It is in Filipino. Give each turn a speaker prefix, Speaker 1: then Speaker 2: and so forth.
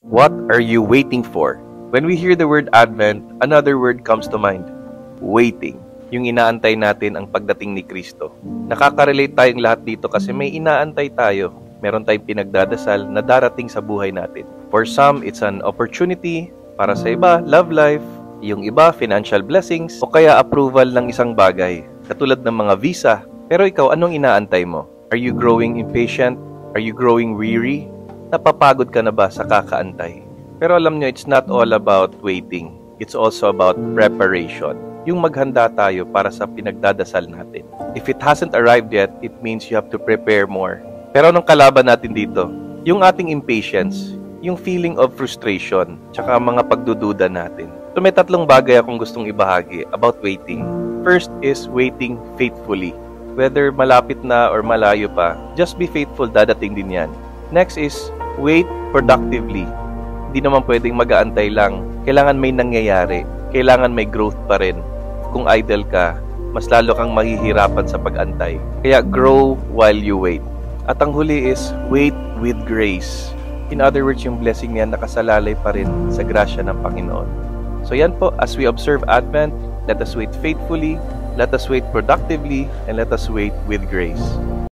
Speaker 1: What are you waiting for? When we hear the word Advent, another word comes to mind. Waiting. Yung inaantay natin ang pagdating ni Kristo. Nakaka-relate tayong lahat dito kasi may inaantay tayo. Meron tayong pinagdadasal na darating sa buhay natin. For some, it's an opportunity. Para sa iba, love life. Yung iba, financial blessings. O kaya approval ng isang bagay. Katulad ng mga visa. Pero ikaw, anong inaantay mo? Are you growing impatient? Are you growing weary? Napapagod ka na ba sa kakaantay? Pero alam nyo, it's not all about waiting. It's also about preparation. Yung maghanda tayo para sa pinagdadasal natin. If it hasn't arrived yet, it means you have to prepare more. Pero anong kalaban natin dito? Yung ating impatience, yung feeling of frustration, tsaka mga pagdududa natin. So may tatlong bagay akong gustong ibahagi about waiting. First is waiting faithfully. Whether malapit na or malayo pa, just be faithful, dadating din yan. Next is wait productively. Hindi naman pwedeng mag-aantay lang. Kailangan may nangyayari. Kailangan may growth pa rin. Kung idle ka, mas lalo kang mahihirapan sa pag-antay. Kaya grow while you wait. At ang huli is wait with grace. In other words, yung blessing niya nakasalalay pa rin sa grasya ng Panginoon. So yan po, as we observe Advent, let us wait faithfully, let us wait productively, and let us wait with grace.